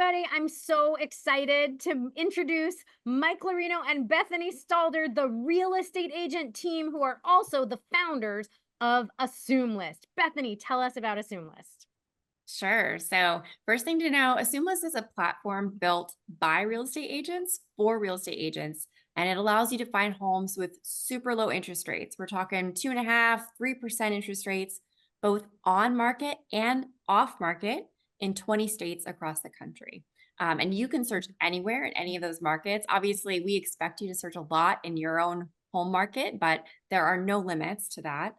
everybody. I'm so excited to introduce Mike Larino and Bethany Stalder, the real estate agent team, who are also the founders of AssumeList. Bethany, tell us about AssumeList. Sure. So, first thing to know, AssumeList is a platform built by real estate agents for real estate agents, and it allows you to find homes with super low interest rates. We're talking 2.5%, 3% interest rates, both on market and off market in 20 states across the country. And you can search anywhere in any of those markets. Obviously, we expect you to search a lot in your own home market, but there are no limits to that.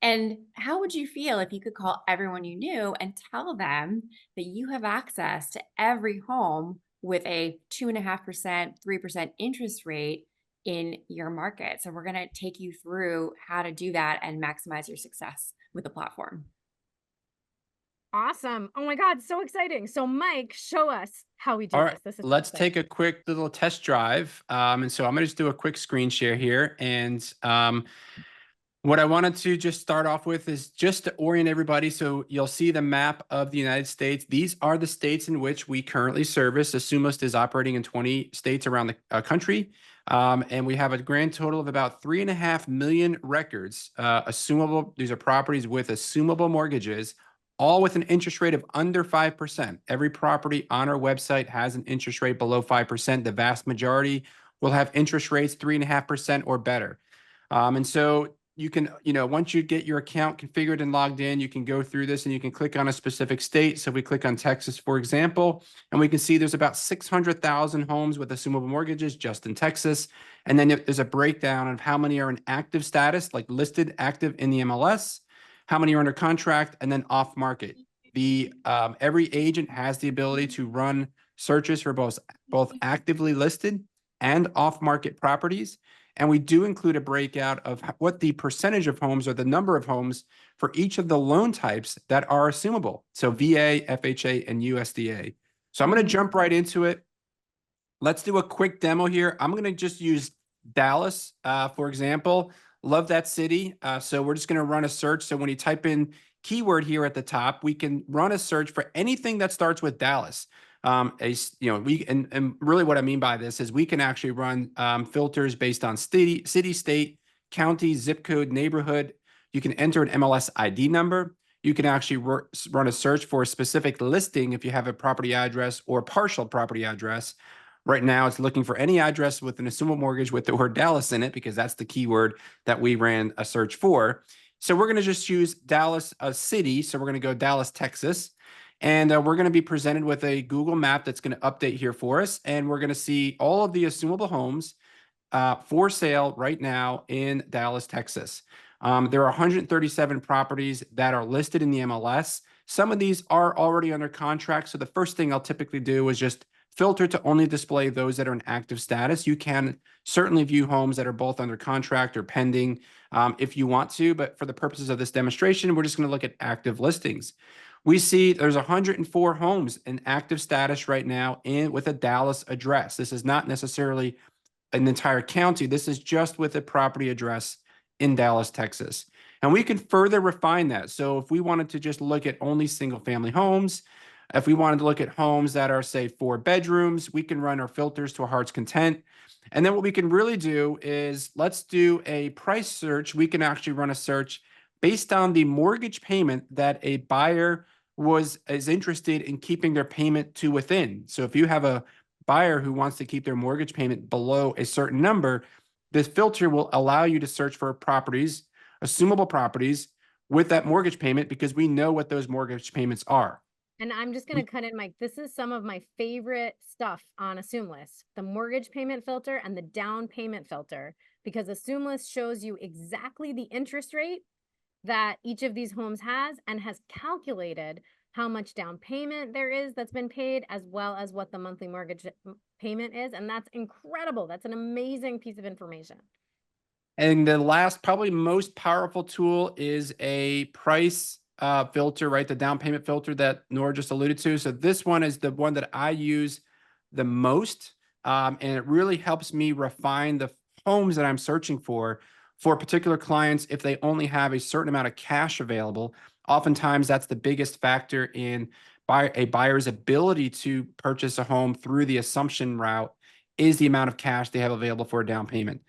And how would you feel if you could call everyone you knew and tell them that you have access to every home with a 2.5%, 3% interest rate in your market? So, we're going to take you through how to do that and maximize your success with the platform. Awesome. Oh my God, so exciting. So, Mike, show us how we All do right, this. This is let's exciting. take a quick little test drive. And so I'm going to just do a quick screen share here. And what I wanted to just start off with is just to orient everybody. So you'll see the map of the United States. These are the states in which we currently service. AssumeList is operating in 20 states around the country. And we have a grand total of about 3.5 million records, assumable. These are properties with assumable mortgages, all with an interest rate of under 5%. Every property on our website has an interest rate below 5%. The vast majority will have interest rates 3.5% or better. And so you can, once you get your account configured and logged in, you can go through this and you can click on a specific state. So we click on Texas, for example, and we can see there's about 600,000 homes with assumable mortgages just in Texas. And then there's a breakdown of how many are in active status, like listed active in the MLS, how many are under contract, and then off market. Every agent has the ability to run searches for both actively listed and off market properties. And we do include a breakout of what the percentage of homes or the number of homes for each of the loan types that are assumable. So VA, FHA, and USDA. So I'm going to jump right into it. Let's do a quick demo here. I'm going to just use Dallas, for example. Love that city. So we're just going to run a search. So when you type in keyword here at the top, we can run a search for anything that starts with Dallas. And really what I mean by this is we can actually run filters based on city, state, county, zip code, neighborhood. You can enter an MLS ID number. You can actually run a search for a specific listing if you have a property address or partial property address. Right now, it's looking for any address with an assumable mortgage with the word Dallas in it, because that's the keyword that we ran a search for. So we're going to just use Dallas, a city. So we're going to go Dallas, Texas. And we're going to be presented with a Google map that's going to update here for us. And we're going to see all of the assumable homes for sale right now in Dallas, Texas. There are 137 properties that are listed in the MLS. Some of these are already under contract. So the first thing I'll typically do is just filter to only display those that are in active status. You can certainly view homes that are both under contract or pending if you want to, but for the purposes of this demonstration, we're just going to look at active listings. We see there's 104 homes in active status right now with a Dallas address. This is not necessarily an entire county. This is just with a property address in Dallas, Texas. And we can further refine that. So if we wanted to just look at only single family homes, if we wanted to look at homes that are, say, 4 bedrooms, we can run our filters to our heart's content. And then what we can really do is let's do a price search. We can actually run a search based on the mortgage payment that a buyer is interested in keeping their payment to within. So if you have a buyer who wants to keep their mortgage payment below a certain number, this filter will allow you to search for properties, assumable properties with that mortgage payment, because we know what those mortgage payments are. And I'm just going to cut in, Mike. This is some of my favorite stuff on AssumeList, the mortgage payment filter and the down payment filter, because AssumeList shows you exactly the interest rate that each of these homes has and has calculated how much down payment there is that's been paid, as well as what the monthly mortgage payment is. And that's incredible. That's an amazing piece of information. And the last, probably most powerful tool is a price filter, right? The down payment filter that Nora just alluded to. So this one is the one that I use the most. And it really helps me refine the homes that I'm searching for particular clients if they only have a certain amount of cash available. Oftentimes, that's the biggest factor in a buyer's ability to purchase a home through the assumption route is the amount of cash they have available for a down payment.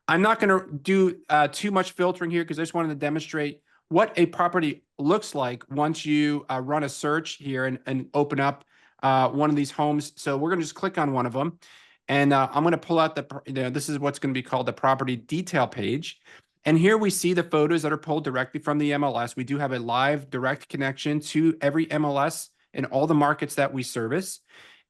I'm not going to do too much filtering here because I just wanted to demonstrate what a property looks like once you run a search here and open up one of these homes. So we're going to just click on one of them. And I'm going to pull out this is what's going to be called the property detail page. And here we see the photos that are pulled directly from the MLS. We do have a live direct connection to every MLS in all the markets that we service.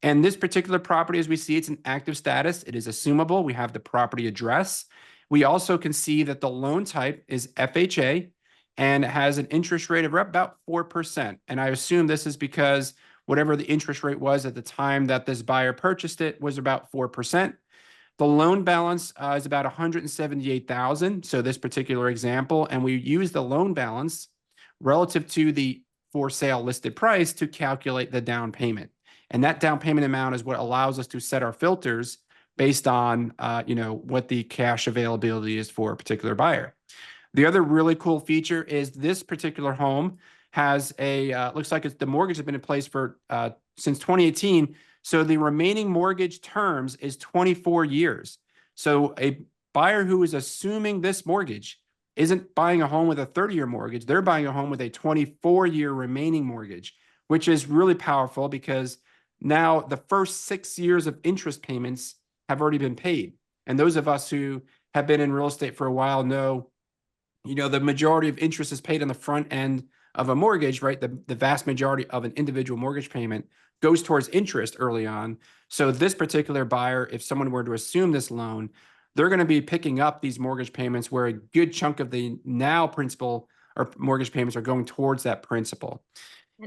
And this particular property, as we see, it's an active status. It is assumable. We have the property address. We also can see that the loan type is FHA and it has an interest rate of about 4%. And I assume this is because whatever the interest rate was at the time that this buyer purchased it was about 4%. The loan balance is about $178,000. So this particular example, and we use the loan balance relative to the for sale listed price to calculate the down payment. And that down payment amount is what allows us to set our filters based on, what the cash availability is for a particular buyer. The other really cool feature is this particular home has looks like the mortgage has been in place for since 2018. So the remaining mortgage terms is 24 years. So a buyer who is assuming this mortgage isn't buying a home with a 30-year mortgage. They're buying a home with a 24-year remaining mortgage, which is really powerful because now the first 6 years of interest payments have already been paid. And those of us who have been in real estate for a while know, the majority of interest is paid on the front end of a mortgage, right? The vast majority of an individual mortgage payment goes towards interest early on. So this particular buyer, if someone were to assume this loan, they're going to be picking up these mortgage payments where a good chunk of the now principal or mortgage payments are going towards that principal.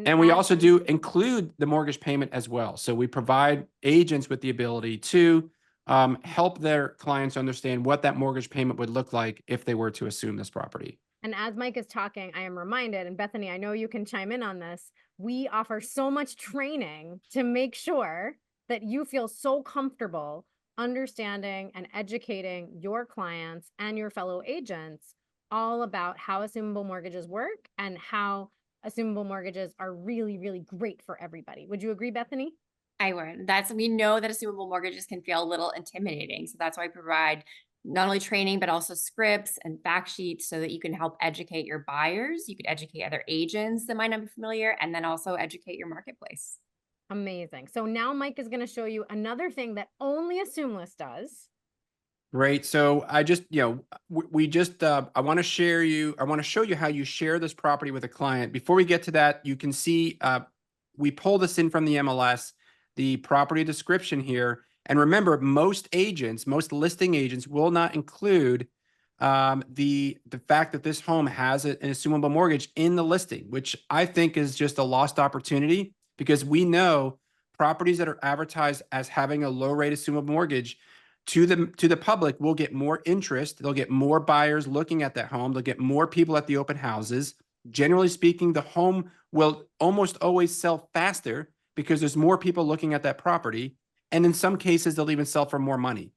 And we also do include the mortgage payment as well. So we provide agents with the ability to help their clients understand what that mortgage payment would look like if they were to assume this property. And as Mike is talking, I am reminded, and Bethany, I know you can chime in on this. We offer so much training to make sure that you feel so comfortable understanding and educating your clients and your fellow agents all about how assumable mortgages work and how assumable mortgages are really, really great for everybody. Would you agree, Bethany? I would. We know that assumable mortgages can feel a little intimidating. So that's why I provide not only training, but also scripts and fact sheets so that you can help educate your buyers. You could educate other agents that might not be familiar, and then also educate your marketplace. Amazing. So now Mike is going to show you another thing that only AssumeList does. Right. So I just, I want to show you how you share this property with a client. Before we get to that, you can see we pull this in from the MLS, the property description here. And remember, most listing agents will not include the fact that this home has an assumable mortgage in the listing, which I think is just a lost opportunity because we know properties that are advertised as having a low rate assumable mortgage to the public will get more interest. They'll get more buyers looking at that home. They'll get more people at the open houses. Generally speaking, the home will almost always sell faster because there's more people looking at that property. And in some cases, they'll even sell for more money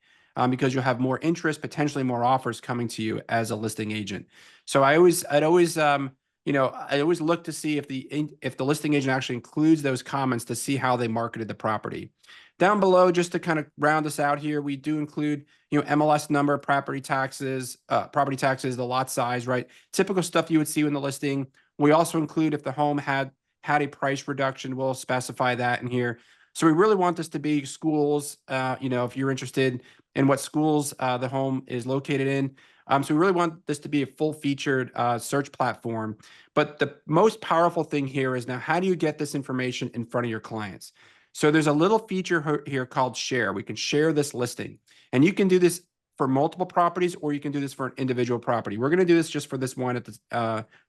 because you'll have more interest, potentially more offers coming to you as a listing agent. So I'd always look to see if the listing agent actually includes those comments to see how they marketed the property. Down below, just to kind of round us out here, we do include, MLS number, property taxes, the lot size, right? Typical stuff you would see in the listing. We also include if the home had a price reduction, we'll specify that in here. So we really want this to be schools, if you're interested in what schools the home is located in. So we really want this to be a full-featured search platform. But the most powerful thing here is now, how do you get this information in front of your clients? So there's a little feature here called share. We can share this listing. And you can do this for multiple properties, or you can do this for an individual property. We're going to do this just for this one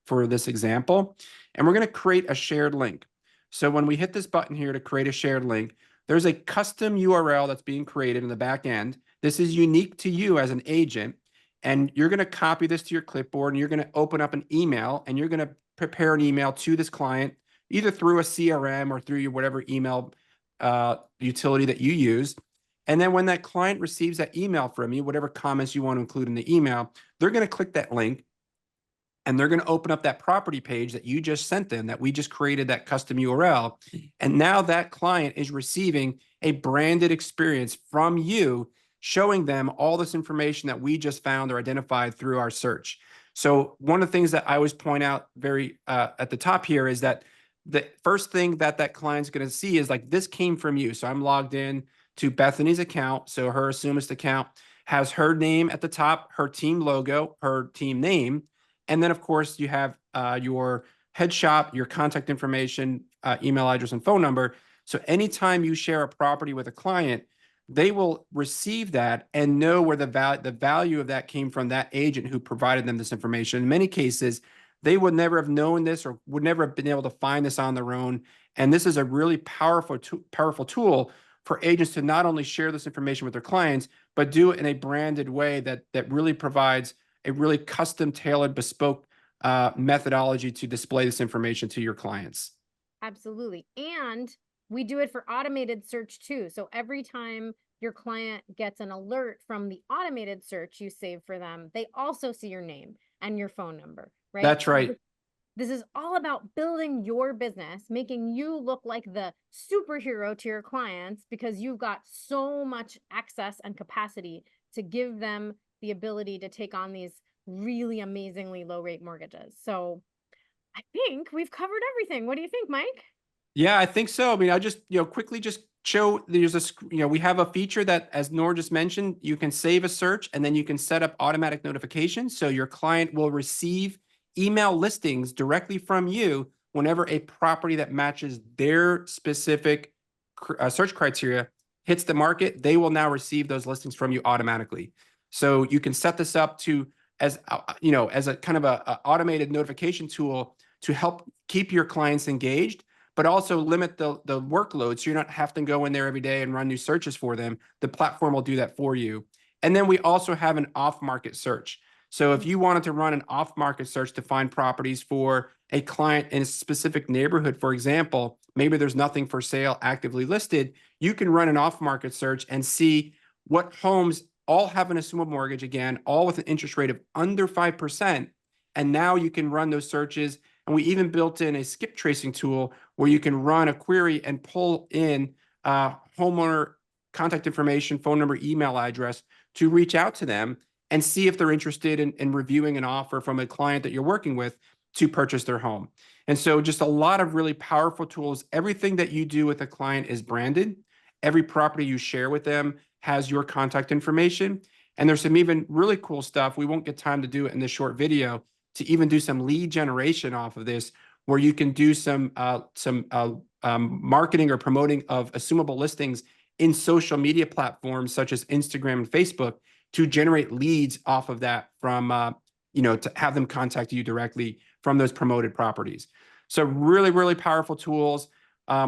for this example. And we're going to create a shared link. So when we hit this button here to create a shared link, there's a custom URL that's being created in the back end. This is unique to you as an agent. And you're going to copy this to your clipboard, and you're going to open up an email, and you're going to prepare an email to this client, either through a CRM or through your whatever email utility that you use. And then when that client receives that email from you, whatever comments you want to include in the email, they're going to click that link. and they're going to open up that property page that you just sent them, that we just created that custom URL. And now that client is receiving a branded experience from you, showing them all this information that we just found or identified through our search. So one of the things that I always point out very at the top here is that the first thing that that client's going to see is like, this came from you. So I'm logged in to Bethany's account. So her AssumeList account has her name at the top, her team logo, her team name. And then of course you have your headshot, your contact information, email address, and phone number. So anytime you share a property with a client, they will receive that and know where the value of that came from that agent who provided them this information. In many cases, they would never have known this or would never have been able to find this on their own. And this is a really powerful tool for agents to not only share this information with their clients, but do it in a branded way that really provides a really custom tailored bespoke methodology to display this information to your clients. Absolutely. And we do it for automated search too. So every time your client gets an alert from the automated search you save for them, they also see your name and your phone number, right? That's right. This is all about building your business, making you look like the superhero to your clients because you've got so much access and capacity to give them the ability to take on these really amazingly low rate mortgages. So I think we've covered everything. What do you think, Mike? Yeah, I think so. I mean, I just, quickly just show there's we have a feature that, as Nora just mentioned, you can save a search and then you can set up automatic notifications. So your client will receive email listings directly from you whenever a property that matches their specific search criteria hits the market. They will now receive those listings from you automatically. So you can set this up to as a kind of a automated notification tool to help keep your clients engaged, but also limit the workload so you're not having to go in there every day and run new searches for them. The platform will do that for you. And then we also have an off-market search. So if you wanted to run an off-market search to find properties for a client in a specific neighborhood, for example, maybe there's nothing for sale actively listed, you can run an off-market search and see what homes all have an assumable mortgage, again, all with an interest rate of under 5%. And now you can run those searches. And we even built in a skip tracing tool where you can run a query and pull in homeowner contact information, phone number, email address to reach out to them and see if they're interested in reviewing an offer from a client that you're working with to purchase their home. And so just a lot of really powerful tools. Everything that you do with a client is branded. Every property you share with them has your contact information. And there's some even really cool stuff. We won't get time to do it in this short video, to even do some lead generation off of this, where you can do some marketing or promoting of assumable listings in social media platforms such as Instagram and Facebook to generate leads off of that from, to have them contact you directly from those promoted properties. So really, really powerful tools.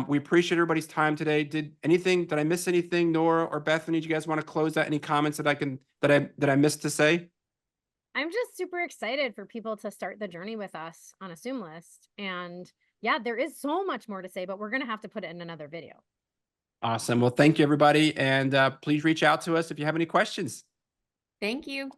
We appreciate everybody's time today. Did I miss anything, Nora or Bethany? Do you guys want to close out? Any comments that I missed to say? I'm just super excited for people to start the journey with us on AssumeList. And yeah, there is so much more to say, but we're going to have to put it in another video. Awesome. Well, thank you, everybody. And please reach out to us if you have any questions. Thank you.